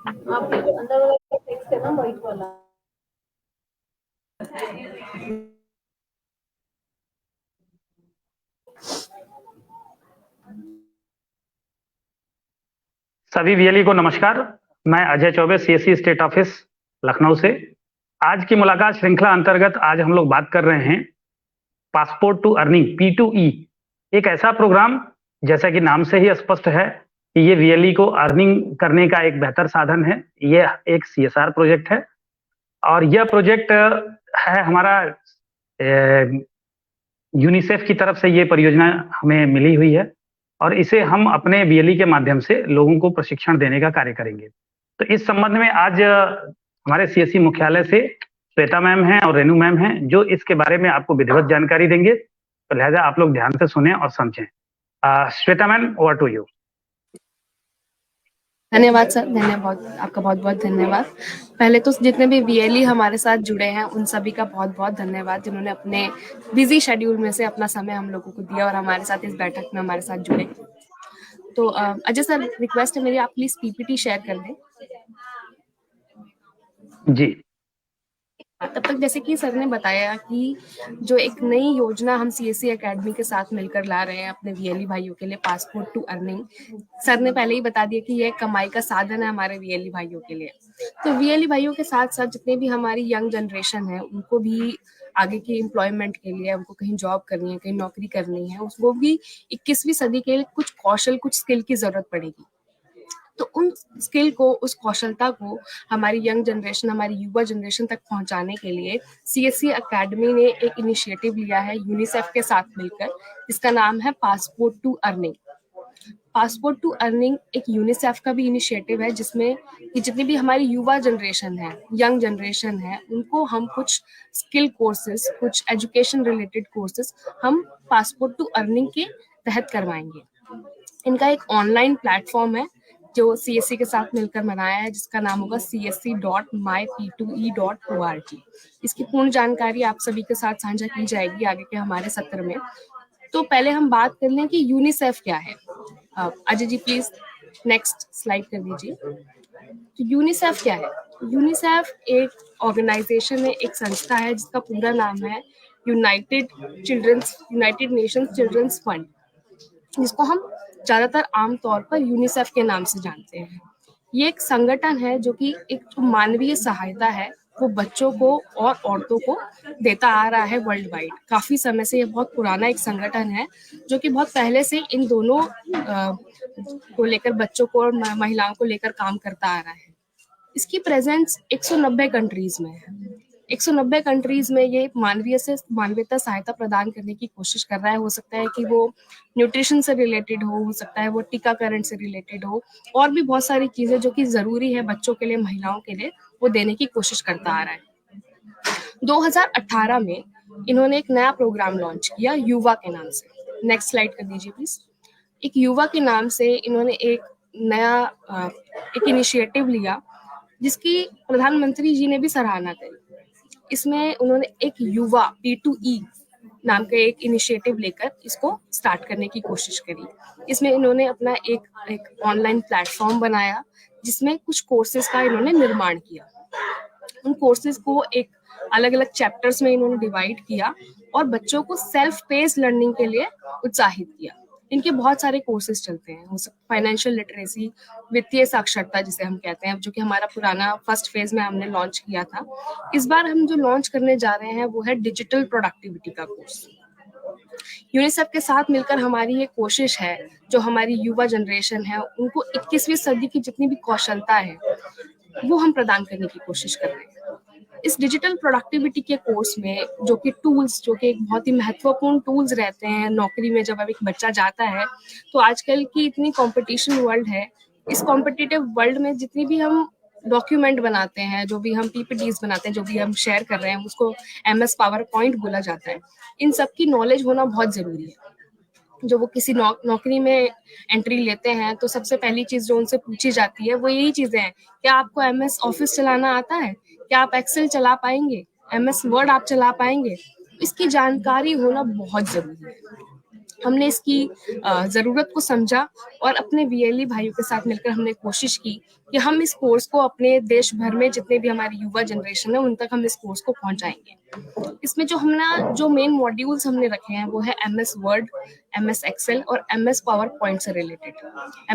आप अंदर वाला टेक्स्ट है ना व्हाइट वाला। सभी वीएलई को नमस्कार। मैं Ajay Choubey, CSC state office Lucknow से। आज की मुलाकात श्रृंखला अंतर्गत आज हम लोग बात कर रहे हैं पासपोर्ट टू अर्निंग P2E। एक ऐसा प्रोग्राम, जैसा कि नाम से ही स्पष्ट है कि ये वीएलई को अर्निंग करने का एक बेहतर साधन है। ये एक सीएसआर प्रोजेक्ट है और यह प्रोजेक्ट है हमारा यूनिसेफ की तरफ से। ये परियोजना हमें मिली हुई है और इसे हम अपने वीएलई के माध्यम से लोगों को प्रशिक्षण देने का कार्य करेंगे। तो इस संबंध में आज हमारे सीएससी मुख्यालय से श्वेता मैम हैं और रेनू मैम हैं, जो इसके बारे में आपको विधिवत जानकारी देंगे। तो लिहाजा आप लोग ध्यान से सुने और समझें। Shweta ma'am, over to you. धन्यवाद सर, धन्यवाद, आपका बहुत बहुत धन्यवाद। पहले तो जितने भी वीएलई हमारे साथ जुड़े हैं उन सभी का बहुत बहुत धन्यवाद, जिन्होंने अपने बिजी शेड्यूल में से अपना समय हम लोगों को दिया और हमारे साथ इस बैठक में हमारे साथ जुड़े। तो अजय सर, रिक्वेस्ट है मेरी, आप प्लीज पीपीटी शेयर कर दें। जी। तब तक जैसे कि सर ने बताया कि जो एक नई योजना हम सीएससी एकेडमी के साथ मिलकर ला रहे हैं अपने वीएलई भाइयों के लिए, पासपोर्ट टू अर्निंग, सर ने पहले ही बता दिया कि यह कमाई का साधन है हमारे वीएलई भाइयों के लिए। तो वीएलई भाइयों के साथ साथ जितने भी हमारी यंग जनरेशन है उनको भी आगे की एम्प्लॉयमेंट के लिए, उनको कहीं जॉब करनी है, कहीं नौकरी करनी है, उसको भी 21वीं सदी के लिए कुछ कौशल, कुछ स्किल की जरूरत पड़ेगी। तो उन स्किल को, उस कौशलता को हमारी यंग जनरेशन, हमारी युवा जनरेशन तक पहुंचाने के लिए सीएससी एकेडमी ने एक इनिशिएटिव लिया है यूनिसेफ के साथ मिलकर, जिसका नाम है passport to earning. Passport to earning एक यूनिसेफ का भी इनिशिएटिव है, जिसमें कि जितनी भी हमारी युवा जनरेशन है, यंग जनरेशन है, उनको हम कुछ स्किल कोर्सेज, कुछ एजुकेशन रिलेटेड कोर्सेज हम पासपोर्ट टू अर्निंग के तहत करवाएंगे। इनका एक ऑनलाइन प्लेटफॉर्म है जो सीएससी के साथ मिलकर बनाया है, जिसका नाम होगा csc.myp2e.org। इसकी पूर्ण जानकारी आप सभी के साथ साझा की जाएगी आगे के हमारे सत्र में। तो पहले हम बात कर लें कि यूनिसेफ क्या है। Ajay ji please next slide कर दीजिए। तो यूनिसेफ क्या है? यूनिसेफ एक ऑर्गेनाइजेशन है, एक संस्था है जिसका पूरा नाम है यूनाइटेड नेशंस चिल्ड्रंस फंड, जिसको हम ज्यादातर आमतौर पर यूनिसेफ के नाम से जानते हैं। ये एक संगठन है जो कि एक मानवीय सहायता है, वो बच्चों को और औरतों को देता आ रहा है वर्ल्ड वाइड। काफी समय से ये बहुत पुराना एक संगठन है जो कि बहुत पहले से इन दोनों को लेकर, बच्चों को और महिलाओं को लेकर काम करता आ रहा है। इसकी प्रेजेंस 190 कंट्रीज में है। 190 कंट्रीज में ये मानवीयता सहायता प्रदान करने की कोशिश कर रहा है। हो सकता है कि वो न्यूट्रिशन से रिलेटेड हो सकता है वो टीकाकरण से रिलेटेड हो, और भी बहुत सारी चीजें जो कि जरूरी है बच्चों के लिए, महिलाओं के लिए, वो देने की कोशिश करता आ रहा है। 2018 में इन्होंने एक नया प्रोग्राम लॉन्च किया युवा के नाम से। नेक्स्ट स्लाइड कर दीजिए प्लीज। एक युवा के नाम से इन्होंने एक नया एक इनिशिएटिव लिया, जिसकी प्रधानमंत्री जी ने भी सराहना करी। इसमें उन्होंने एक युवा P2E नाम का एक इनिशिएटिव लेकर इसको स्टार्ट करने की कोशिश करी। इसमें इन्होंने अपना एक ऑनलाइन प्लेटफॉर्म बनाया, जिसमें कुछ कोर्सेज का इन्होंने निर्माण किया। उन कोर्सेज को एक अलग अलग चैप्टर्स में इन्होंने डिवाइड किया और बच्चों को सेल्फ पेस लर्निंग के लिए उत्साहित किया। इनके बहुत सारे कोर्सेज चलते हैं, फाइनेंशियल लिटरेसी, वित्तीय साक्षरता जिसे हम कहते हैं, जो कि हमारा पुराना फर्स्ट फेज में हमने लॉन्च किया था। इस बार हम जो लॉन्च करने जा रहे हैं वो है डिजिटल प्रोडक्टिविटी का कोर्स। यूनिसेफ के साथ मिलकर हमारी ये कोशिश है, जो हमारी युवा जनरेशन है उनको 21वीं सदी की जितनी भी कौशलता है वो हम प्रदान करने की कोशिश कर रहे हैं। इस डिजिटल प्रोडक्टिविटी के कोर्स में जो कि टूल्स, जो कि एक बहुत ही महत्वपूर्ण टूल्स रहते हैं नौकरी में जब अब एक बच्चा जाता है, तो आजकल की इतनी कंपटीशन वर्ल्ड है, इस कॉम्पिटिटिव वर्ल्ड में जितनी भी हम डॉक्यूमेंट बनाते हैं, जो भी हम पीपीटीज बनाते हैं, जो भी हम शेयर कर रहे हैं, उसको MS पावर पॉइंट बोला जाता है। इन सब की नॉलेज होना बहुत जरूरी है। जो वो किसी नौकरी में एंट्री लेते हैं तो सबसे पहली चीज जो उनसे पूछी जाती है वो यही चीजें हैं, क्या आपको MS ऑफिस चलाना आता है, क्या आप एक्सेल चला पाएंगे, MS वर्ड आप चला पाएंगे। इसकी जानकारी होना बहुत जरूरी है। हमने इसकी जरूरत को समझा और अपने वीएलई भाइयों के साथ मिलकर हमने कोशिश की कि हम इस कोर्स को अपने देश भर में जितने भी हमारी युवा जनरेशन है उन तक हम इस कोर्स को पहुंचाएंगे। इसमें जो मेन मॉड्यूल्स हमने रखे हैं वो है MS वर्ड, MS एक्सेल और MS पावर पॉइंट से रिलेटेड।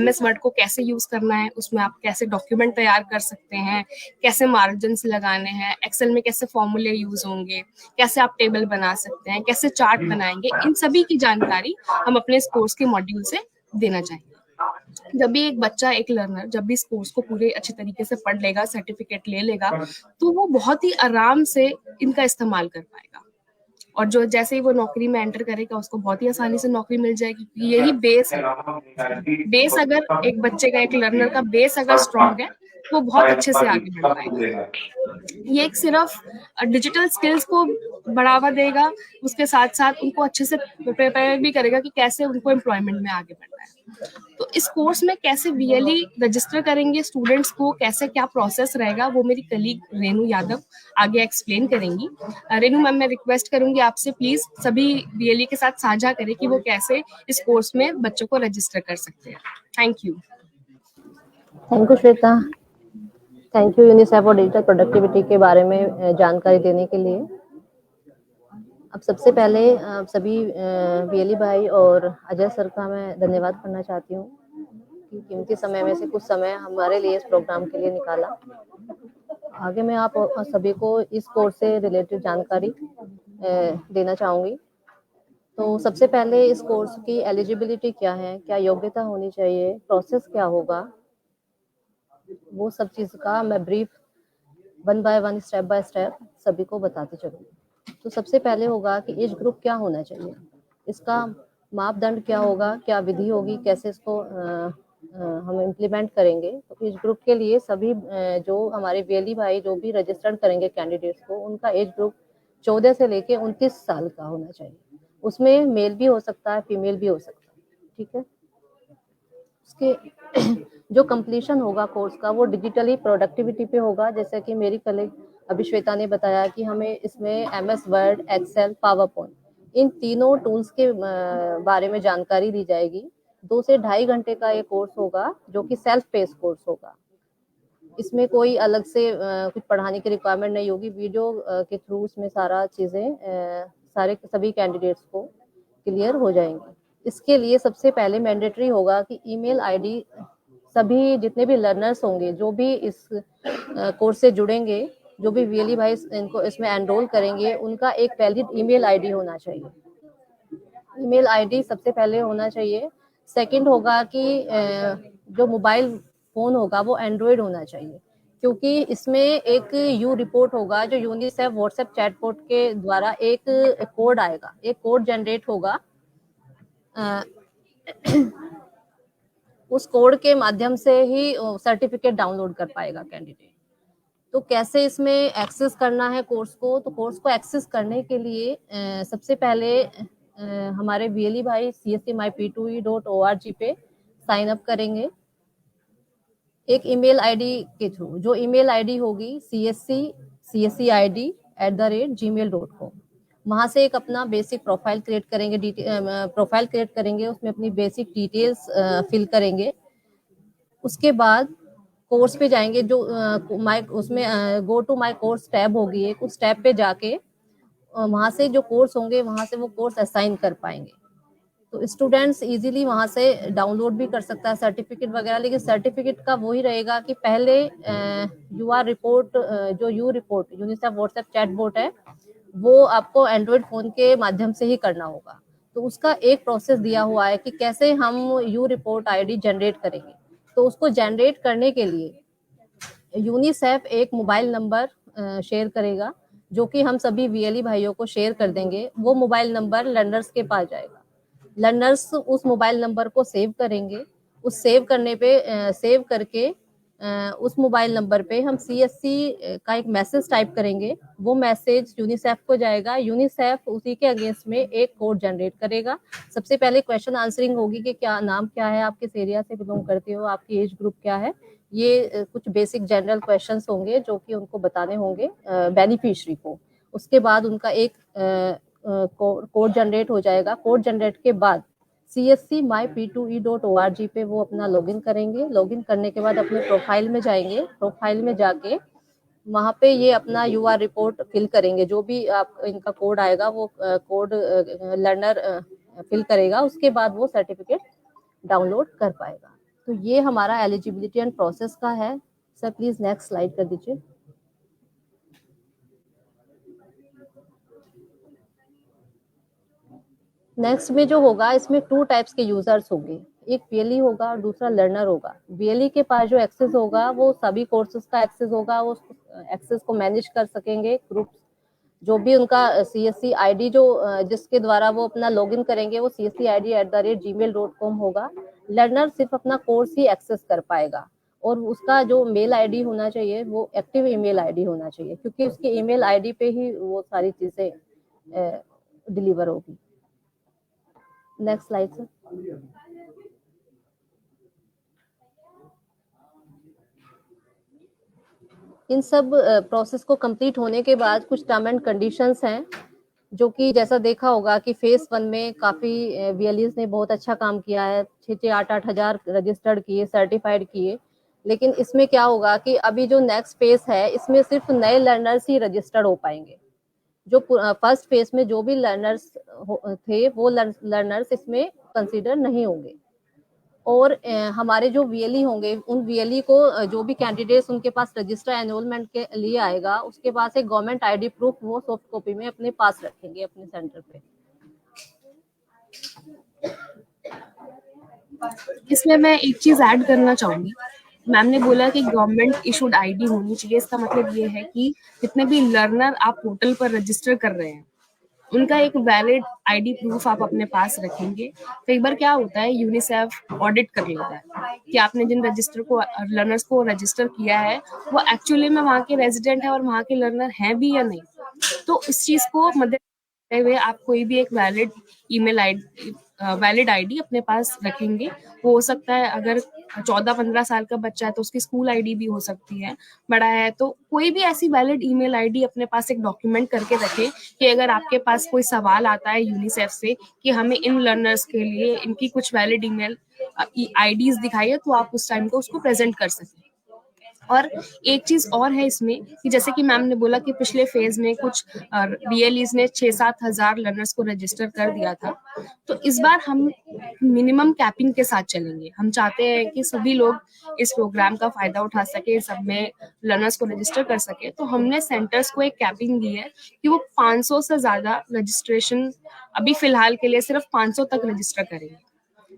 MS वर्ड को कैसे यूज करना है, उसमें आप कैसे डॉक्यूमेंट तैयार कर सकते हैं, कैसे मार्जिन्स लगाने हैं, एक्सेल में कैसे फॉर्मूले यूज होंगे, कैसे आप टेबल बना सकते हैं, कैसे चार्ट बनाएंगे, इन सभी की जानकारी हम अपने इस कोर्स के मॉड्यूल से देना चाहेंगे। जब भी एक बच्चा, एक लर्नर जब भी इस कोर्स को पूरे अच्छे तरीके से पढ़ लेगा, सर्टिफिकेट ले लेगा, तो वो बहुत ही आराम से इनका इस्तेमाल कर पाएगा। और जो जैसे ही वो नौकरी में एंटर करेगा उसको बहुत ही आसानी से नौकरी मिल जाएगी, क्योंकि यही बेस है। बेस अगर एक बच्चे का, एक लर्नर का बेस अगर स्ट्रांग है, वो बहुत अच्छे से आगे बढ़ पाएगा। ये एक सिर्फ डिजिटल स्किल्स को बढ़ावा देगा, उसके साथ साथ उनको अच्छे से प्रिपेयर भी करेगा कि कैसे उनको एम्प्लॉयमेंट में आगे बढ़ना है। तो इस कोर्स में कैसे VLE रजिस्टर करेंगे स्टूडेंट्स को, कैसे क्या प्रोसेस रहेगा, वो मेरी कलीग रेनू यादव आगे एक्सप्लेन करेंगी। रेनू मैम, मैं रिक्वेस्ट करूंगी आपसे प्लीज सभी VLE के साथ साझा करें कि वो कैसे इस कोर्स में बच्चों को रजिस्टर कर सकते हैं। Thank you. Thank you Shweta, thank you UNICEF और डिजिटल प्रोडक्टिविटी के बारे में जानकारी देने के लिए। अब सबसे पहले सभी VLE भाई और अजय सर का मैं धन्यवाद करना चाहती हूँ कि कीमती समय में से कुछ समय हमारे लिए इस प्रोग्राम के लिए निकाला। आगे मैं आप सभी को इस कोर्स से रिलेटेड जानकारी देना चाहूँगी। तो सबसे पहले इस कोर्स की एलिजिबिलिटी क्या है, क्या योग्यता होनी चाहिए, प्रोसेस क्या होगा, वो सब चीज़ का मैं brief 1 by 1 step by step सभी को बताती चलूँगी। तो सबसे पहले होगा कि एज ग्रुप क्या होना चाहिए, इसका मापदंड क्या होगा, क्या विधि होगी, कैसे इसको हम इम्प्लीमेंट करेंगे। तो एज ग्रुप के लिए सभी जो हमारे VLE भाई जो भी रजिस्टर्ड करेंगे कैंडिडेट्स को, उनका एज ग्रुप 14 से लेके 29 साल का होना चाहिए। उसमें मेल भी हो सकता है, फीमेल भी हो सकता है, ठीक है। उसके जो कंप्लीशन होगा कोर्स का वो डिजिटली प्रोडक्टिविटी पे होगा। जैसे कि मेरी कलीग अभी श्वेता ने बताया कि हमें इसमें MS Word, Excel, PowerPoint, इन तीनों टूल्स के बारे में जानकारी दी जाएगी। 2 से 2.5 घंटे का ये कोर्स होगा जो कि सेल्फ पेस कोर्स होगा। इसमें कोई अलग से कुछ पढ़ाने की रिक्वायरमेंट नहीं होगी। वीडियो के थ्रू इसमें सारा चीज़ें सभी कैंडिडेट्स को क्लियर हो जाएंगी। इसके लिए सबसे पहले मैंडेटरी होगा कि ईमेल आईडी सभी जितने भी लर्नर्स होंगे, जो भी इस कोर्स से जुड़ेंगे, जो भी VLE भाई इनको इसमें एनरोल करेंगे, उनका एक वैलिड ईमेल आईडी होना चाहिए। ईमेल आईडी सबसे पहले होना चाहिए। सेकंड होगा कि जो मोबाइल फ़ोन होगा वो एंड्रॉयड होना चाहिए, क्योंकि इसमें एक यू रिपोर्ट होगा जो यूनिसेफ व्हाट्सएप चैटबॉट के द्वारा एक कोड आएगा, एक कोड जनरेट होगा। उस कोड के माध्यम से ही सर्टिफिकेट डाउनलोड कर पाएगा कैंडिडेट। तो कैसे इसमें एक्सेस करना है कोर्स को, तो कोर्स को एक्सेस करने के लिए सबसे पहले हमारे VLE भाई cscmyp2e.org पे साइन अप करेंगे एक ईमेल आईडी के थ्रू। जो ईमेल आईडी होगी cscid@gmail.com। वहाँ से एक अपना बेसिक प्रोफाइल क्रिएट करेंगे, उसमें अपनी बेसिक डिटेल्स फिल करेंगे। उसके बाद कोर्स पे जाएंगे, जो उसमें go to my course tab होगी एक, उस टैब पे जाके वहाँ से जो कोर्स होंगे वहाँ से वो कोर्स असाइन कर पाएंगे। तो स्टूडेंट्स इजीली वहाँ से डाउनलोड भी कर सकता है सर्टिफिकेट वगैरह। लेकिन सर्टिफिकेट का वही रहेगा कि पहले UR रिपोर्ट, जो you report UNICEF WhatsApp chatbot है, वो आपको एंड्रॉयड फ़ोन के माध्यम से ही करना होगा। तो उसका एक प्रोसेस दिया हुआ है कि कैसे हम यू रिपोर्ट ID जनरेट करेंगे। तो उसको जनरेट करने के लिए यूनिसेफ एक मोबाइल नंबर शेयर करेगा, जो कि हम सभी VLE भाइयों को शेयर कर देंगे। वो मोबाइल नंबर लर्नर्स के पास जाएगा। लर्नर्स उस मोबाइल नंबर को सेव करेंगे। उस सेव करके उस मोबाइल नंबर पे हम CSC का एक मैसेज टाइप करेंगे। वो मैसेज यूनिसेफ को जाएगा। यूनिसेफ उसी के अगेंस्ट में एक कोड जनरेट करेगा। सबसे पहले क्वेश्चन आंसरिंग होगी कि क्या नाम क्या है, आप किस एरिया से बिलोंग करते हो, आपकी एज ग्रुप क्या है। ये कुछ बेसिक जनरल क्वेश्चंस होंगे जो कि उनको बताने होंगे बेनिफिशियरी को। उसके बाद उनका एक कोड जनरेट हो जाएगा। कोड जनरेट के बाद cscmyp2e.org पे वो अपना लॉगिन करेंगे। लॉगिन करने के बाद अपने प्रोफाइल में जाएंगे। प्रोफाइल में जाके वहाँ पे ये अपना यूआर रिपोर्ट फिल करेंगे। जो भी आप इनका कोड आएगा वो कोड लर्नर फिल करेगा, उसके बाद वो सर्टिफिकेट डाउनलोड कर पाएगा। तो ये हमारा एलिजिबिलिटी एंड प्रोसेस का है। सर प्लीज नेक्स्ट स्लाइड कर दीजिए। नेक्स्ट में जो होगा, इसमें 2 टाइप्स के यूजर्स होंगे, एक बीएलई होगा और दूसरा लर्नर होगा। बीएलई के पास जो एक्सेस होगा वो सभी कोर्सेज का एक्सेस होगा, वो एक्सेस को मैनेज कर सकेंगे। ग्रुप्स जो भी उनका CSC ID जो जिसके द्वारा वो अपना लॉगिन करेंगे वो cscid@gmail.com होगा। लर्नर सिर्फ अपना कोर्स ही एक्सेस कर पाएगा और उसका जो मेल आईडी होना चाहिए वो एक्टिव ईमेल आईडी होना चाहिए, क्योंकि उसके ईमेल आईडी पे ही वो सारी चीजें डिलीवर होगी। Next slide sir. इन सब प्रोसेस को कंप्लीट होने के बाद कुछ टर्म एंड कंडीशंस हैं, जो कि जैसा देखा होगा कि फेज 1 में काफी VLEs ने बहुत अच्छा काम किया है, 6-8 हजार रजिस्टर्ड किए, सर्टिफाइड किए। लेकिन इसमें क्या होगा कि अभी जो नेक्स्ट फेज है इसमें सिर्फ नए लर्नर्स ही रजिस्टर्ड हो पाएंगे। जो फर्स्ट फेज में जो भी लर्नर्स थे वो लर्नर्स इसमें कंसीडर नहीं होंगे। और हमारे जो VLE होंगे उन VLE को जो भी कैंडिडेट्स उनके पास रजिस्टर एनरोलमेंट के लिए आएगा उसके पास एक गवर्नमेंट ID प्रूफ वो सॉफ्ट कॉपी में अपने पास रखेंगे अपने सेंटर पे। इसमें मैं एक चीज ऐड करना चाहूंगी। मैम ने बोला कि गवर्नमेंट इशूड ID होनी चाहिए। इसका मतलब ये है कि जितने भी लर्नर आप पोर्टल पर रजिस्टर कर रहे हैं उनका एक वैलिड ID प्रूफ आप अपने पास रखेंगे। कई बार क्या होता है, यूनिसेफ ऑडिट कर लेता है कि आपने जिन लर्नर्स को रजिस्टर किया है वो एक्चुअली में वहाँ के रेजिडेंट है और वहाँ के लर्नर हैं भी या नहीं। तो इस चीज को मद्देनजर रखते हुए आप कोई भी एक वैलिड ID अपने पास रखेंगे। वो हो सकता है अगर 14-15 साल का बच्चा है तो उसकी स्कूल ID भी हो सकती है, बड़ा है तो कोई भी ऐसी वैलिड ईमेल ID अपने पास एक डॉक्यूमेंट करके रखें कि अगर आपके पास कोई सवाल आता है यूनिसेफ से कि हमें इन लर्नर्स के लिए इनकी कुछ वैलिड ईमेल IDs दिखाइए, तो आप उस टाइम को उसको प्रेजेंट कर सकें। और एक चीज और है इसमें कि जैसे कि मैम ने बोला कि पिछले फेज में कुछ VLEs ने 6-7 हजार लर्नर्स को रजिस्टर कर दिया था, तो इस बार हम मिनिमम कैपिंग के साथ चलेंगे। हम चाहते हैं कि सभी लोग इस प्रोग्राम का फायदा उठा सके, सब में लर्नर्स को रजिस्टर कर सके। तो हमने सेंटर्स को एक कैपिंग दी है कि वो 500 से ज्यादा रजिस्ट्रेशन अभी फिलहाल के लिए सिर्फ 500 तक रजिस्टर करेंगे।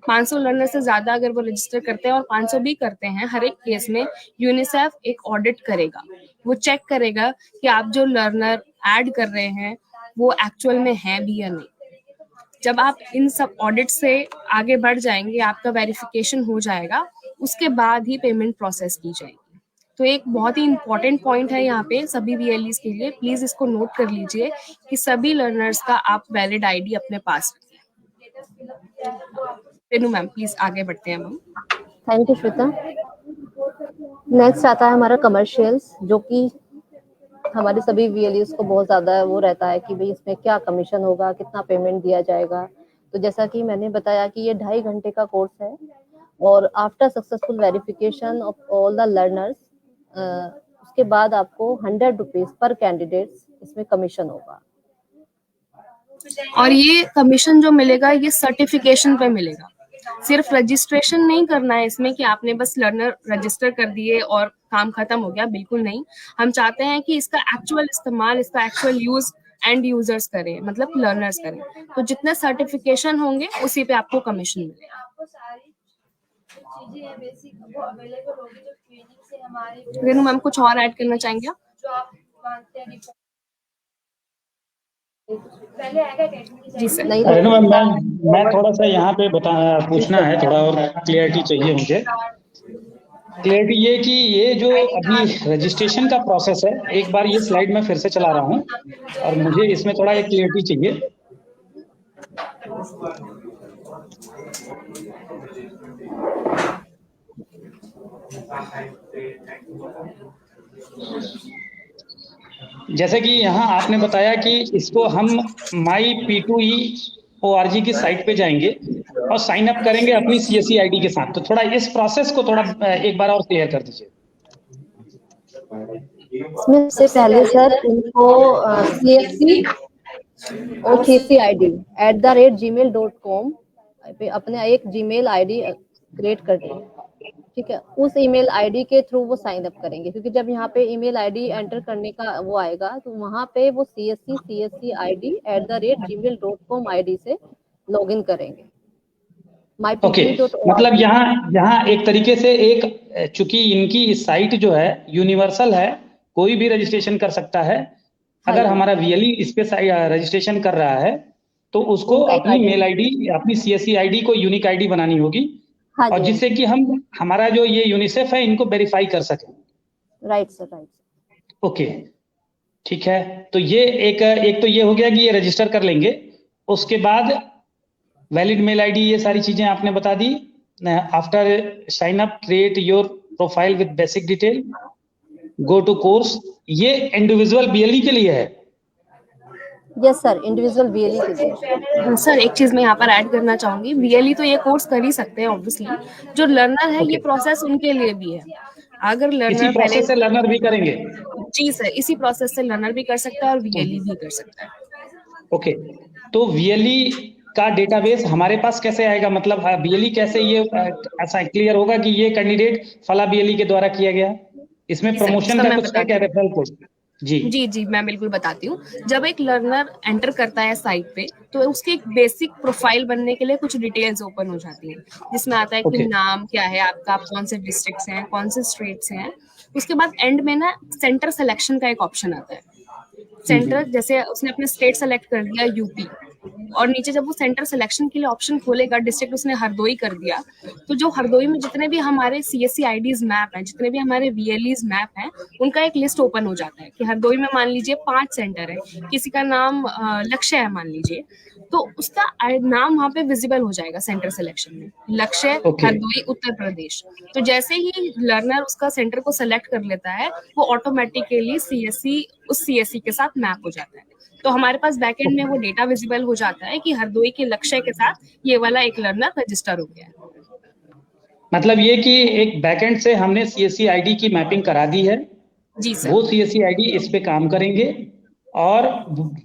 500 लर्नर से ज्यादा अगर वो रजिस्टर करते हैं और 500 भी करते हैं, हर एक केस में यूनिसेफ एक ऑडिट करेगा। वो चेक करेगा कि आप जो लर्नर ऐड कर रहे हैं वो एक्चुअल में है भी या नहीं। जब आप इन सब ऑडिट से आगे बढ़ जाएंगे, आपका वेरिफिकेशन हो जाएगा, उसके बाद ही पेमेंट प्रोसेस की जाएगी। तो एक बहुत ही इंपॉर्टेंट पॉइंट है यहाँ पे सभी VLEs के लिए, प्लीज इसको नोट कर लीजिए कि सभी लर्नर्स का आप वैलिड ID अपने पास रखें। रेनू मैम प्लीज आगे बढ़ते हैं हम। Thank you Shweta. नेक्स्ट आता है हमारा कमर्शियल्स, जो कि हमारे सभी VLEs को बहुत ज्यादा वो रहता है कि भाई इसमें क्या कमीशन होगा, कितना पेमेंट दिया जाएगा। तो जैसा कि मैंने बताया कि ये 2.5 घंटे का कोर्स है और after successful verification of all the learners उसके बाद आपको 100 रुपीज पर कैंडिडेट इसमें कमीशन होगा। और ये कमीशन जो मिलेगा ये सर्टिफिकेशन पे मिलेगा। सिर्फ रजिस्ट्रेशन नहीं करना है इसमें कि आपने बस लर्नर रजिस्टर कर दिए और काम खत्म हो गया, बिल्कुल नहीं। हम चाहते हैं कि इसका एक्चुअल इस्तेमाल, इसका एक्चुअल यूज एंड यूजर्स करें, मतलब लर्नर्स करें। तो जितने सर्टिफिकेशन होंगे उसी पे आपको कमीशन मिलेगा। रेनू मैम कुछ और ऐड करना चाहेंगे आप? जी सर। नहीं रेनू मैम, मैं थोड़ा सा यहाँ पे पूछना है, थोड़ा और क्लियरिटी चाहिए मुझे। क्लियरिटी ये कि ये जो अभी रजिस्ट्रेशन का प्रोसेस है, एक बार ये स्लाइड मैं फिर से चला रहा हूँ और मुझे इसमें थोड़ा एक क्लियरिटी चाहिए। जैसे कि यहाँ आपने बताया कि इसको हम My P2E org की साइट पे जाएंगे और साइन अप करेंगे अपनी CSE आईडी के साथ। तो थोड़ा इस प्रोसेस को थोड़ा एक बार और क्लियर कर दीजिए। इसमें से पहले सर उनको CSE और KCID @gmail.com पे अपने एक जीमेल आईडी क्रिएट कर देंगे, ठीक है। उस ईमेल आईडी के थ्रू वो साइन अप करेंगे, क्योंकि जब यहाँ पे ईमेल आईडी एंटर करने का वो आएगा तो वहाँ पे वो CSE ID @gmail.com आईडी से लॉगिन करेंगे। ओके, मतलब यहाँ एक तरीके से चूंकि इनकी साइट जो है यूनिवर्सल है, कोई भी रजिस्ट्रेशन कर सकता है। अगर हमारा VLE इस पे रजिस्ट्रेशन कर रहा है तो उसको अपनी मेल आईडी, अपनी CSE आईडी को यूनिक आईडी बनानी होगी, और जिससे कि हमारा जो ये यूनिसेफ है इनको वेरीफाई कर सके। Right sir, right. ओके, ठीक है। तो ये एक तो ये हो गया कि ये रजिस्टर कर लेंगे। उसके बाद वैलिड मेल आईडी, ये सारी चीजें आपने बता दी। After sign up create your profile with basic detail, go to course. ये इंडिविजुअल BLE के लिए है। यस सर, इंडिविजुअल BLE के लिए। सर एक चीज मैं यहाँ पर ऐड करना चाहूंगी, BLE तो ये कोर्स कर ही सकते हैं ऑब्वियसली, जो लर्नर है ये प्रोसेस उनके लिए भी है। अगर लर्नर प्रोसेस से लर्नर भी करेंगे? जी सर, इसी प्रोसेस से लर्नर भी कर सकता है और VLE भी कर सकता है। ओके, तो VLE का डेटाबेस हमारे पास कैसे आएगा? मतलब BLE कैसे ये ऐसा क्लियर होगा कि ये कैंडिडेट फला BLE के द्वारा किया गया? इसमें प्रमोशन का कुछ है क्या, रेफरल कोड? जी मैं बिल्कुल बताती हूँ। जब एक लर्नर एंटर करता है साइट पे तो उसकी एक बेसिक प्रोफाइल बनने के लिए कुछ डिटेल्स ओपन हो जाती है, जिसमें आता है कि नाम क्या है आपका, आप कौन से डिस्ट्रिक्ट हैं, कौन से स्टेट से हैं। उसके बाद एंड में ना सेंटर सिलेक्शन का एक ऑप्शन आता है। सेंटर, जैसे उसने अपने स्टेट सेलेक्ट कर दिया UP, और नीचे जब वो सेंटर सिलेक्शन के लिए ऑप्शन खोलेगा, डिस्ट्रिक्ट उसने हरदोई कर दिया, तो जो हरदोई में जितने भी हमारे CSE IDs मैप हैं, जितने भी हमारे VLEs मैप हैं, उनका एक लिस्ट ओपन हो जाता है कि हरदोई में मान लीजिए 5 सेंटर है, किसी का नाम लक्ष्य है मान लीजिए, तो उसका नाम वहाँ पे विजिबल हो जाएगा सेंटर सिलेक्शन में, लक्ष्य हरदोई उत्तर प्रदेश। तो जैसे ही लर्नर उसका सेंटर को सेलेक्ट कर लेता है, वो ऑटोमेटिकली उस CSE के साथ मैप हो जाता है। तो हमारे पास बैकएंड में वो डेटा विजिबल हो जाता है कि हरदोई के लक्ष्य के साथ ये वाला एक लर्नर रजिस्टर हो गया है। मतलब ये कि एक बैकएंड से हमने CSE आईडी की मैपिंग करा दी है। जी सर। वो CSE आईडी इस पे काम करेंगे, और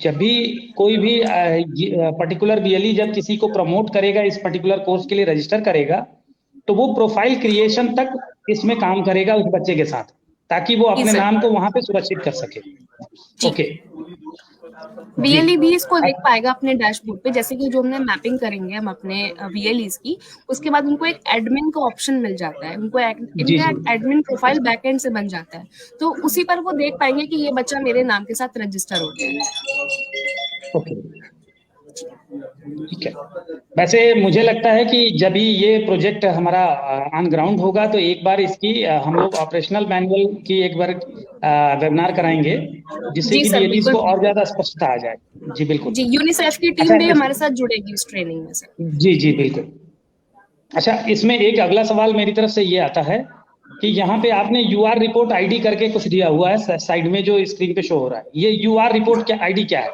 जब भी कोई भी पर्टिकुलर BLE जब किसी को प्रमोट करेगा, इस पर्टिकुलर कोर्स के लिए रजिस्टर करेगा, तो वो प्रोफाइल क्रिएशन तक इसमें काम करेगा उस बच्चे के साथ, ताकि वो अपने नाम को वहां पे सुरक्षित कर सके। ओके, VLE भी इसको देख पाएगा अपने डैशबोर्ड पे, जैसे कि जो हमने मैपिंग करेंगे हम अपने VLEs की, उसके बाद उनको एक एडमिन का ऑप्शन मिल जाता है, उनको इनका एडमिन प्रोफाइल बैकएंड से बन जाता है, तो उसी पर वो देख पाएंगे कि ये बच्चा मेरे नाम के साथ रजिस्टर हो गया है। ओके, ठीक है। वैसे मुझे लगता है कि जब भी ये प्रोजेक्ट हमारा ऑन ग्राउंड होगा तो एक बार इसकी हम लोग ऑपरेशनल मैनुअल की एक बार वेबिनार कराएंगे, जिससे कि BLEs को और ज्यादा स्पष्टता आ जाए। जी बिल्कुल जी, यूनिसेफ की टीम भी हमारे साथ जुड़ेगी इस ट्रेनिंग में सर। जी बिल्कुल। अच्छा, इसमें एक अगला सवाल मेरी तरफ से ये आता है कि यहाँ पे आपने UR रिपोर्ट ID करके कुछ दिया हुआ है साइड में जो स्क्रीन पे शो हो रहा है, ये UR रिपोर्ट क्या ID क्या है?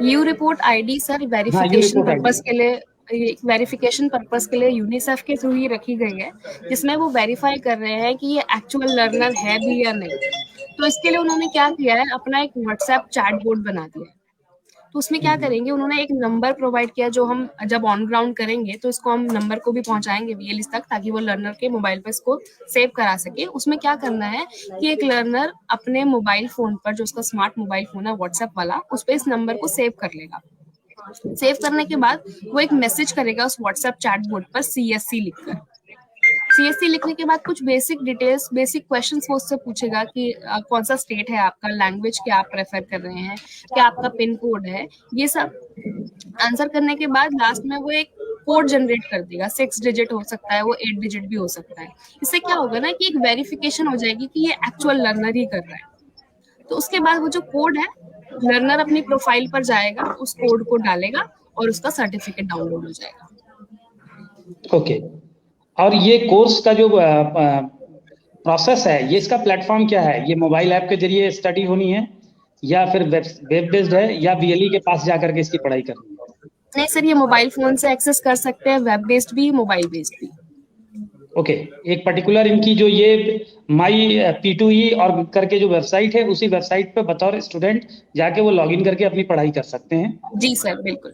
You report ID sir verification purpose के लिए, वेरिफिकेशन पर्पस के लिए यूनिसेफ के थ्रू ही रखी गई है, जिसमें वो वेरीफाई कर रहे हैं कि ये एक्चुअल लर्नर है भी या नहीं। तो इसके लिए उन्होंने क्या किया है, अपना एक WhatsApp चैट बोर्ड बना दिया है। तो उसमें क्या करेंगे, उन्होंने एक नंबर प्रोवाइड किया, जो हम जब ऑन ग्राउंड करेंगे तो इसको हम नंबर को भी पहुंचाएंगे VLEs तक, ताकि वो लर्नर के मोबाइल पर इसको सेव करा सके। उसमें क्या करना है कि एक लर्नर अपने मोबाइल फोन पर, जो उसका स्मार्ट मोबाइल फोन है WhatsApp वाला, उस पर इस नंबर को सेव कर लेगा। सेव करने के बाद वो एक मैसेज करेगा उस WhatsApp चैट बोर्ड पर CSE लिखकर। CSE लिखने के बाद कुछ बेसिक डिटेल्स, बेसिक क्वेश्चंस वो उससे पूछेगा कि कौन सा स्टेट है आपका, लैंग्वेज क्या आप प्रेफर कर रहे हैं, क्या आपका पिन कोड है, ये सब आंसर करने के बाद लास्ट में वो एक कोड जनरेट कर देगा। 6 डिजिट हो सकता है, वो 8 डिजिट भी हो सकता है। इससे क्या होगा ना कि एक वेरिफिकेशन हो जाएगी कि ये एक्चुअल लर्नर ही कर रहा है। तो उसके बाद वो जो कोड है, लर्नर अपनी प्रोफाइल पर जाएगा, उस कोड को डालेगा और उसका सर्टिफिकेट डाउनलोड हो जाएगा। ओके, और ये कोर्स का जो प्रोसेस है, ये इसका प्लेटफॉर्म क्या है? ये मोबाइल ऐप के जरिए स्टडी होनी है, या फिर वेब बेस्ड है, या BLE के पास जाकर के इसकी पढ़ाई करनी है? नहीं सर, ये मोबाइल फोन से एक्सेस कर सकते हैं, वेब बेस्ड भी, मोबाइल बेस्ड भी। ओके, एक पर्टिकुलर इनकी जो ये माई P2E और करके जो वेबसाइट है, उसी वेबसाइट पे बतौर स्टूडेंट जाके वो लॉगिन करके अपनी पढ़ाई कर सकते हैं। जी सर, बिल्कुल।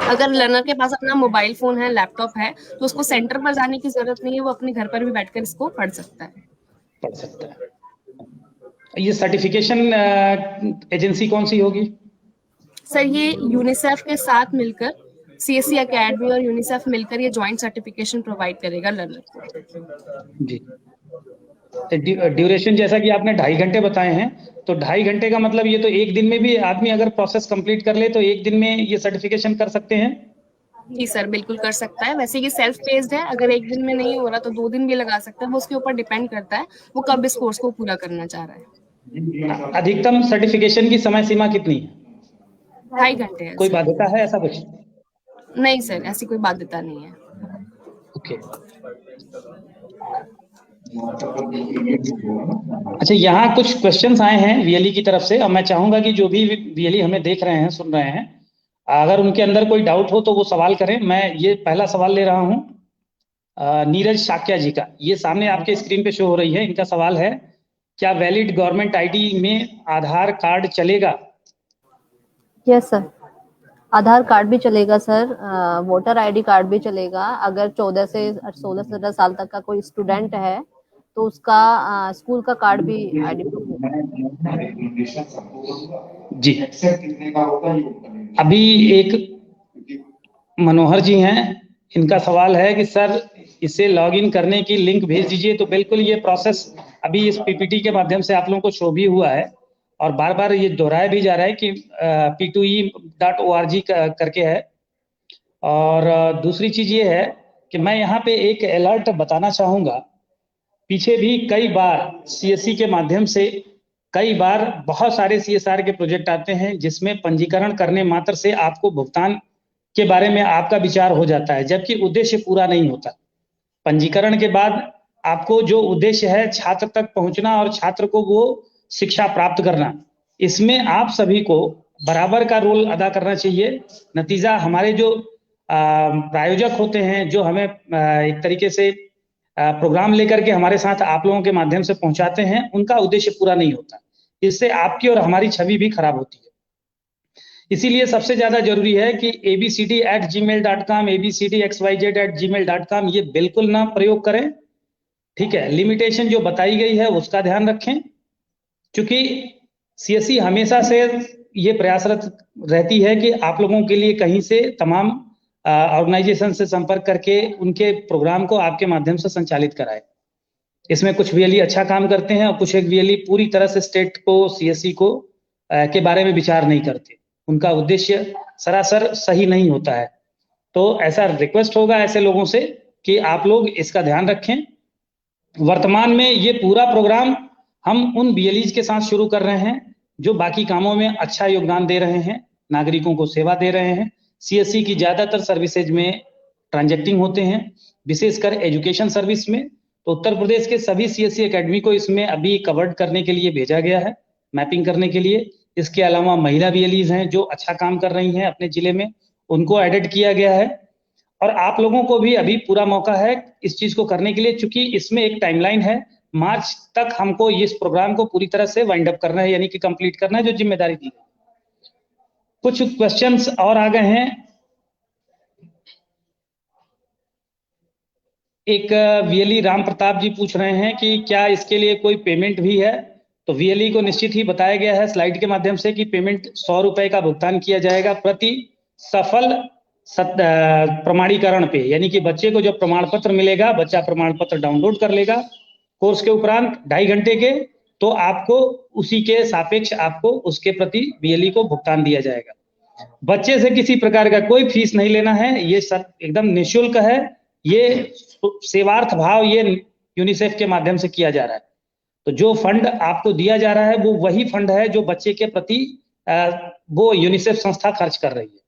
अगर लर्नर के पास अपना मोबाइल फोन है, लैपटॉप है, तो उसको सेंटर पर जाने की जरूरत नहीं है, वो अपने घर पर भी बैठकर इसको पढ़ सकता है। ये सर्टिफिकेशन एजेंसी कौन सी होगी? सर ये यूनिसेफ के साथ मिलकर, CSE एकेडमी और यूनिसेफ मिलकर ये जॉइंट सर्टिफिकेशन प्रोवाइड करेगा लर्नर को। जी। ड्यूरेशन जैसा कि आपने 2.5 घंटे बताए हैं, तो 2.5 घंटे का मतलब ये तो एक दिन में भी आदमी अगर प्रोसेस कंप्लीट कर ले तो एक दिन में ये सर्टिफिकेशन कर सकते हैं? जी सर, बिल्कुल कर सकता है। वैसे ये सेल्फ पेस्ड है, अगर एक दिन में नहीं हो रहा तो 2 दिन भी लगा सकता है, वो उसके ऊपर डिपेंड करता है वो कब इस कोर्स को पूरा करना चाह रहा है। अधिकतम सर्टिफिकेशन की समय सीमा कितनी है? 2.5 घंटे है। कोई बाध्यता है ऐसा कुछ? नहीं सर, ऐसी कोई बाध्यता नहीं है। ओके। अच्छा, यहाँ कुछ क्वेश्चंस आए हैं VLE की तरफ से, और मैं चाहूंगा कि जो भी VLE हमें देख रहे हैं, सुन रहे हैं, अगर उनके अंदर कोई डाउट हो तो वो सवाल करें। मैं ये पहला सवाल ले रहा हूँ नीरज साक्या जी का। ये सामने आपके स्क्रीन पे शो हो रही है। इनका सवाल है, क्या वैलिड गवर्नमेंट ID में आधार कार्ड चलेगा? यस सर, आधार कार्ड भी चलेगा सर, वोटर ID कार्ड भी चलेगा। अगर 14 से 16 से 17 साल तक का कोई स्टूडेंट है तो उसका स्कूल का कार्ड भी ID जी। अभी एक मनोहर जी हैं, इनका सवाल है कि सर इसे लॉगिन करने की लिंक भेज दीजिए। तो बिल्कुल ये प्रोसेस अभी इस PPT के माध्यम से आप लोगों को शो भी हुआ है, और बार बार ये दोहराया भी जा रहा है कि P2E.org करके है। और दूसरी चीज ये है कि मैं यहाँ पे एक अलर्ट बताना चाहूंगा। पीछे भी कई बार CSE के माध्यम से कई बार बहुत सारे CSR के प्रोजेक्ट आते हैं जिसमें पंजीकरण करने मात्र से आपको भुगतान के बारे में आपका विचार हो जाता है, जबकि उद्देश्य पूरा नहीं होता। पंजीकरण के बाद आपको जो उद्देश्य है छात्र तक पहुंचना और छात्र को वो शिक्षा प्राप्त करना, इसमें आप सभी को बराबर का रोल अदा करना चाहिए। नतीजा हमारे जो प्रायोजक होते हैं, जो हमें एक तरीके से प्रोग्राम लेकर के हमारे साथ आप लोगों के माध्यम से पहुंचाते हैं, उनका उद्देश्य पूरा नहीं होता। इससे आपकी और हमारी छवि भी खराब होती है। इसीलिए सबसे ज्यादा जरूरी है कि abcd@gmail.com, abcdxyz@gmail.com ये बिल्कुल ना प्रयोग करें। ठीक है, लिमिटेशन जो बताई गई है उसका ध्यान रखें, क्योंकि CSE हमेशा से ये प्रयासरत रहती है कि आप लोगों के लिए कहीं से तमाम ऑर्गेनाइजेशन से संपर्क करके उनके प्रोग्राम को आपके माध्यम से संचालित कराए। इसमें कुछ VLE अच्छा काम करते हैं और कुछ एक VLE पूरी तरह से स्टेट को, CSE को के बारे में विचार नहीं करते। उनका उद्देश्य सरासर सही नहीं होता है। तो ऐसा रिक्वेस्ट होगा ऐसे लोगों से कि आप लोग इसका ध्यान रखें। वर्तमान में ये पूरा प्रोग्राम हम उन VLEs के साथ शुरू कर रहे हैं जो बाकी कामों में अच्छा योगदान दे रहे हैं, नागरिकों को सेवा दे रहे हैं। CSE की ज्यादातर सर्विसेज में ट्रांजैक्टिंग होते हैं, विशेषकर एजुकेशन सर्विस में। तो उत्तर प्रदेश के सभी CSE एकेडमी को इसमें अभी कवर्ड करने के लिए भेजा गया है, मैपिंग करने के लिए। इसके अलावा महिला VLEs हैं जो अच्छा काम कर रही हैं अपने जिले में, उनको एडेड किया गया है। और आप लोगों को भी अभी पूरा मौका है इस चीज को करने के लिए, चूंकि इसमें एक टाइमलाइन है। मार्च तक हमको इस प्रोग्राम को पूरी तरह से वाइंड अप करना है, यानी कि कंप्लीट करना है, जो जिम्मेदारी दी है। कुछ क्वेश्चंस और आ गए हैं। एक VLE राम प्रताप जी पूछ रहे हैं कि क्या इसके लिए कोई पेमेंट भी है? तो VLE को निश्चित ही बताया गया है स्लाइड के माध्यम से कि पेमेंट 100 रुपए का भुगतान किया जाएगा प्रति सफल प्रमाणीकरण पे। यानी कि बच्चे को जब प्रमाण पत्र मिलेगा, बच्चा प्रमाण पत्र डाउनलोड कर लेगा कोर्स के उपरांत 2.5 घंटे के, तो आपको उसी के सापेक्ष आपको उसके प्रति VLE को भुगतान दिया जाएगा। बच्चे से किसी प्रकार का कोई फीस नहीं लेना है, ये सब एकदम निःशुल्क है। ये सेवार्थ भाव ये यूनिसेफ के माध्यम से किया जा रहा है। तो जो फंड आपको दिया जा रहा है वो वही फंड है जो बच्चे के प्रति वो यूनिसेफ संस्था खर्च कर रही है।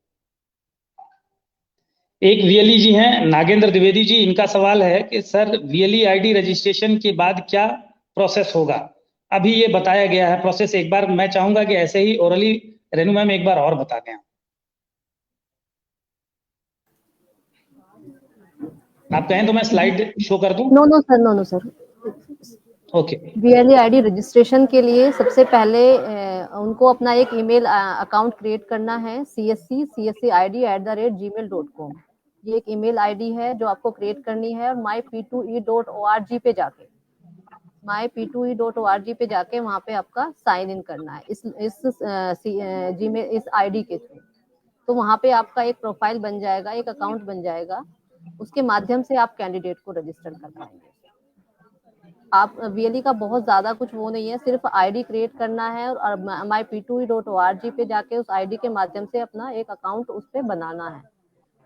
एक VLE जी हैं नागेंद्र द्विवेदी जी, इनका सवाल है कि सर VLE ID रजिस्ट्रेशन के बाद क्या प्रोसेस होगा? अभी ये बताया गया है प्रोसेस। एक बार मैं चाहूंगा कि ऐसे ही ओरली रेनू मैम एक बार और बता दें। आप कहें तो मैं स्लाइड शो कर दूं? No sir okay. VLE ID registration के लिए सबसे पहले उनको अपना एक ईमेल अकाउंट क्रिएट करना है, cscid@gmail.com। ये एक ईमेल आईडी है जो आपको क्रिएट करनी है, और myp2e.org पे जाके myp2e.org पे जाके वहाँ पे आपका साइन इन करना है इस जीमेल इस आईडी के थ्रू। तो वहाँ पे आपका एक प्रोफाइल बन जाएगा, एक अकाउंट बन जाएगा, उसके माध्यम से आप कैंडिडेट को रजिस्टर कर पाएंगे। आप वीएलई का बहुत ज्यादा कुछ वो नहीं है, सिर्फ आईडी क्रिएट करना है और myp2e.org पे जाके उस आईडी के माध्यम से अपना एक अकाउंट उस पे बनाना है,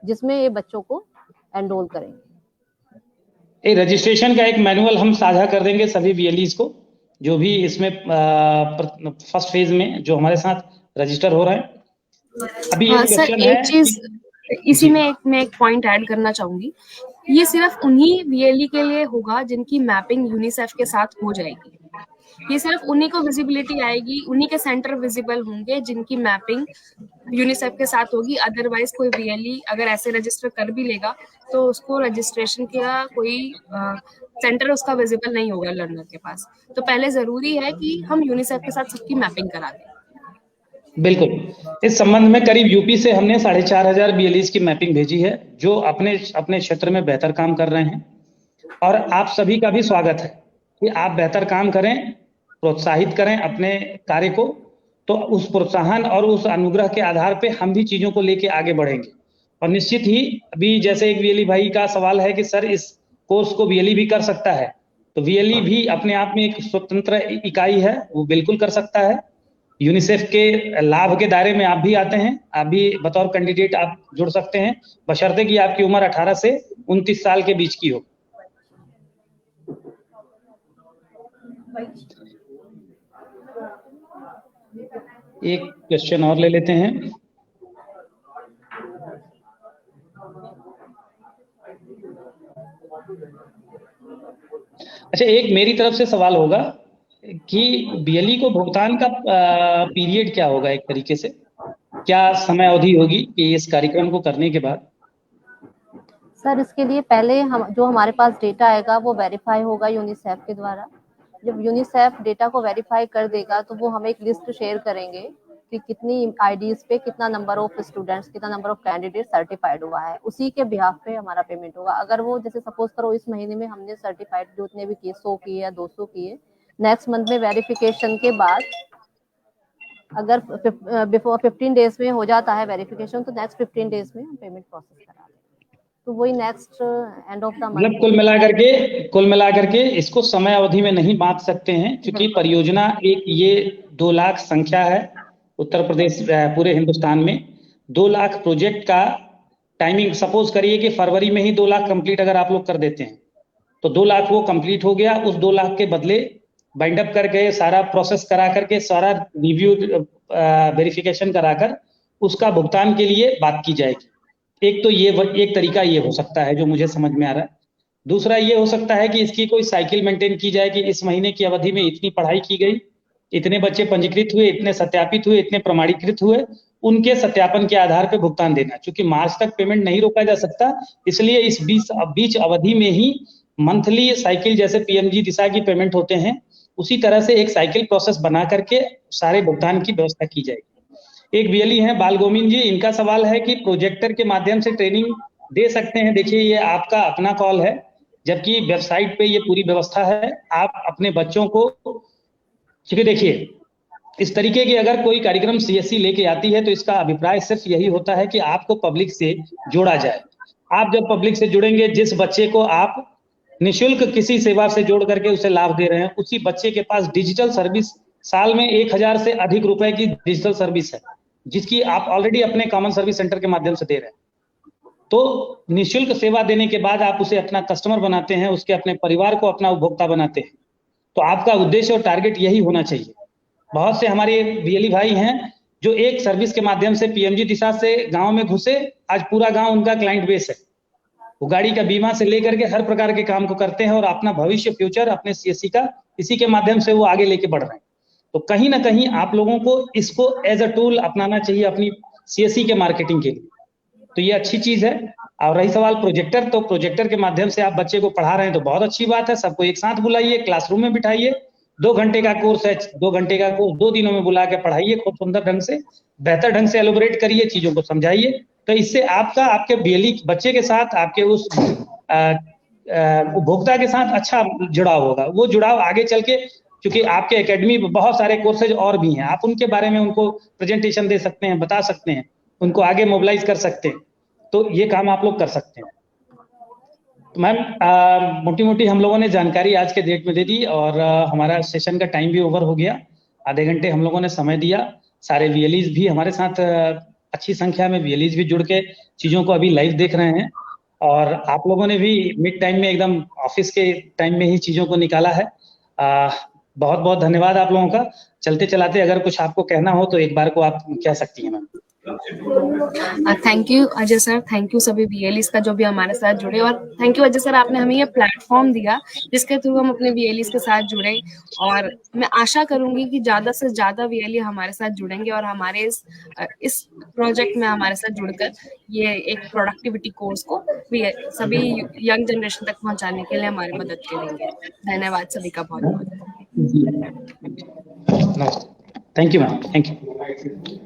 जिसमें ये बच्चों को एनरोल करेंगे। रजिस्ट्रेशन का एक मैनुअल हम साझा कर देंगे सभी वीएलईज को, जो भी इसमें फर्स्ट फेज में जो हमारे साथ रजिस्टर हो रहे हैं। अभी एक क्वेश्चन है, एक चीज इसी में मैं एक पॉइंट ऐड करना चाहूंगी। ये सिर्फ उन्हीं वीएलई के लिए होगा जिनकी मैपिंग यूनिसेफ के साथ हो जाएगी। ये सिर्फ उन्हीं को विजिबिलिटी आएगी, उन्हीं के सेंटर विजिबल होंगे जिनकी मैपिंग यूनिसेफ के साथ होगी। अदरवाइज कोई वीएलई अगर ऐसे रजिस्टर कर भी लेगा तो उसको रजिस्ट्रेशन का कोई सेंटर उसका विजिबल नहीं होगा लर्नर के पास। तो पहले जरूरी है कि हम यूनिसेफ के साथ सबकी मैपिंग करा दें। बिल्कुल। इस संबंध में करीब यूपी से हमने 4500 बीएलईज की मैपिंग भेजी है, जो अपने क्षेत्र में बेहतर काम कर रहे हैं। और आप सभी का भी स्वागत है कि आप बेहतर काम करें, प्रोत्साहित करें अपने कार्य को। तो उस प्रोत्साहन और उस अनुग्रह के आधार पे हम भी चीजों को लेके आगे बढ़ेंगे। और निश्चित ही अभी जैसे एक वीएलई भाई का सवाल है कि सर इस कोर्स को वीएलई भी कर सकता है, तो वीएलई भी अपने आप में एक स्वतंत्र इकाई है, वो बिल्कुल कर सकता है। यूनिसेफ के लाभ के दायरे में आप भी आते हैं, आप भी बतौर कैंडिडेट आप जुड़ सकते हैं, बशर्ते कि आपकी उम्र 18 से 29 साल के बीच की हो। एक क्वेश्चन और ले लेते हैं। अच्छा, एक मेरी तरफ से सवाल होगा कि बीएलई को भुगतान का पीरियड क्या होगा, एक तरीके से क्या समय अवधि होगी कि इस कार्यक्रम को करने के बाद? सर इसके लिए पहले जो हमारे पास डेटा आएगा वो वेरीफाई होगा यूनिसेफ के द्वारा। जब यूनिसेफ डेटा को वेरीफाई कर देगा तो वो हमें एक लिस्ट शेयर करेंगे कि कितनी आईडीज पे कितना नंबर ऑफ स्टूडेंट्स, कितना नंबर ऑफ कैंडिडेट सर्टिफाइड हुआ है, उसी के बिहाफ पे हमारा पेमेंट होगा। अगर वो जैसे सपोज करो इस महीने में हमने सर्टिफाइड जो उतने भी किए, 100 किए या 200 किए, नेक्स्ट मंथ में वेरिफिकेशन के बाद अगर बिफोर 15 डेज में हो जाता है वेरिफिकेशन, तो नेक्स्ट 15 डेज में हम पेमेंट प्रोसेस करा दें। तो वही next end of the month. मतलब कुल मिलाकर के इसको समय अवधि में नहीं बांट सकते हैं, क्योंकि परियोजना एक ये 2 लाख संख्या है उत्तर प्रदेश पूरे हिंदुस्तान में। 2 लाख प्रोजेक्ट का टाइमिंग, सपोज करिए कि फरवरी में ही 2 लाख कंप्लीट अगर आप लोग कर देते हैं तो 2 लाख वो कंप्लीट हो गया। उस 2 लाख के बदले बाइंड अप करके सारा प्रोसेस करा करके सारा रिव्यू वेरिफिकेशन कराकर उसका भुगतान के लिए बात की जाएगी। एक तो ये एक तरीका ये हो सकता है जो मुझे समझ में आ रहा है। दूसरा ये हो सकता है कि इसकी कोई साइकिल मेंटेन की जाए कि इस महीने की अवधि में इतनी पढ़ाई की गई, इतने बच्चे पंजीकृत हुए, इतने सत्यापित हुए, इतने प्रमाणीकृत हुए, उनके सत्यापन के आधार पर भुगतान देना। क्योंकि मार्च तक पेमेंट नहीं रोका जा सकता, इसलिए इस बीच अवधि में ही मंथली साइकिल, जैसे पीएमजी दिशा की पेमेंट होते हैं, उसी तरह से एक साइकिल प्रोसेस बना करके सारे भुगतान की व्यवस्था की जाएगी। एक वीएलई हैं बाल गोविंद जी, इनका सवाल है कि प्रोजेक्टर के माध्यम से ट्रेनिंग दे सकते हैं। देखिए ये आपका अपना कॉल है, जबकि वेबसाइट पे ये पूरी व्यवस्था है। आप अपने बच्चों को, क्योंकि देखिए इस तरीके की अगर कोई कार्यक्रम सीएससी लेके आती है तो इसका अभिप्राय सिर्फ यही होता है कि आपको पब्लिक से जोड़ा जाए। आप जब पब्लिक से जुड़ेंगे, जिस बच्चे को आप निःशुल्क किसी सेवा से जोड़ करके उसे लाभ दे रहे हैं, उसी बच्चे के पास डिजिटल सर्विस साल में 1000 से अधिक रुपए की डिजिटल सर्विस है, जिसकी आप ऑलरेडी अपने कॉमन सर्विस सेंटर के माध्यम से दे रहे हैं। तो निःशुल्क सेवा देने के बाद आप उसे अपना कस्टमर बनाते हैं, उसके अपने परिवार को अपना उपभोक्ता बनाते हैं। तो आपका उद्देश्य और टारगेट यही होना चाहिए। बहुत से हमारे वीएलई भाई हैं जो एक सर्विस के माध्यम से पीएमजी दिशा से गांव में घुसे, आज पूरा गांव उनका क्लाइंट बेस है। वो गाड़ी का बीमा से लेकर के हर प्रकार के काम को करते हैं और अपना भविष्य, फ्यूचर अपने सीएससी का इसी के माध्यम से वो आगे लेके बढ़ रहे हैं। तो कहीं ना कहीं आप लोगों को इसको एज अ टूल अपनाना चाहिए अपनी सीएससी के मार्केटिंग के लिए। तो ये अच्छी चीज है। और रही सवाल प्रोजेक्टर, तो प्रोजेक्टर के माध्यम से आप बच्चे को पढ़ा रहे हैं तो बहुत अच्छी बात है। सबको एक साथ बुलाइए, क्लासरूम में बिठाइए, 2 घंटे का कोर्स है, 2 घंटे का कोर्स 2 दिनों में बुला के पढ़ाइए, खूब सुंदर ढंग से, बेहतर ढंग से एलोबरेट करिए, चीजों को समझाइए। तो इससे आपका आपके बीएलई बच्चे के साथ, आपके उस उपभोक्ता के साथ अच्छा जुड़ाव होगा। वो जुड़ाव आगे चल के, क्योंकि आपके एकेडमी में बहुत सारे कोर्सेज और भी हैं, आप उनके बारे में उनको प्रेजेंटेशन दे सकते हैं, बता सकते हैं, उनको आगे मोबिलाइज कर सकते हैं। तो ये काम आप लोग कर सकते हैं। तो मैम मोटी मोटी हम लोगों ने जानकारी आज के डेट में दे दी, और हमारा सेशन का टाइम भी ओवर हो गया। आधे घंटे हम लोगों ने समय दिया। सारे वीएलईज भी हमारे साथ अच्छी संख्या में वीएलईज भी जुड़ के चीजों को अभी लाइव देख रहे हैं, और आप लोगों ने भी मिड टाइम में एकदम ऑफिस के टाइम में ही चीजों को निकाला है। बहुत बहुत धन्यवाद आप लोगों का। चलते चलाते अगर कुछ आपको कहना हो तो एक बार को आप कह सकती हैं ma'am. Thank you Ajay sir, thank you सभी वीएलईज का जो भी हमारे साथ जुड़े, और थैंक यू अजय सर, आपने हमें ये प्लेटफॉर्म दिया जिसके थ्रू हम अपने वीएलईज के साथ जुड़े। और मैं आशा करूंगी कि ज्यादा से ज्यादा वीएलई हमारे साथ जुड़ेंगे और हमारे इस प्रोजेक्ट में हमारे साथ जुड़कर ये एक प्रोडक्टिविटी कोर्स को सभी यंग जनरेशन तक पहुंचाने के लिए हमारी मदद करेंगे। धन्यवाद सभी का बहुत बहुत। Thank you ma'am, thank you.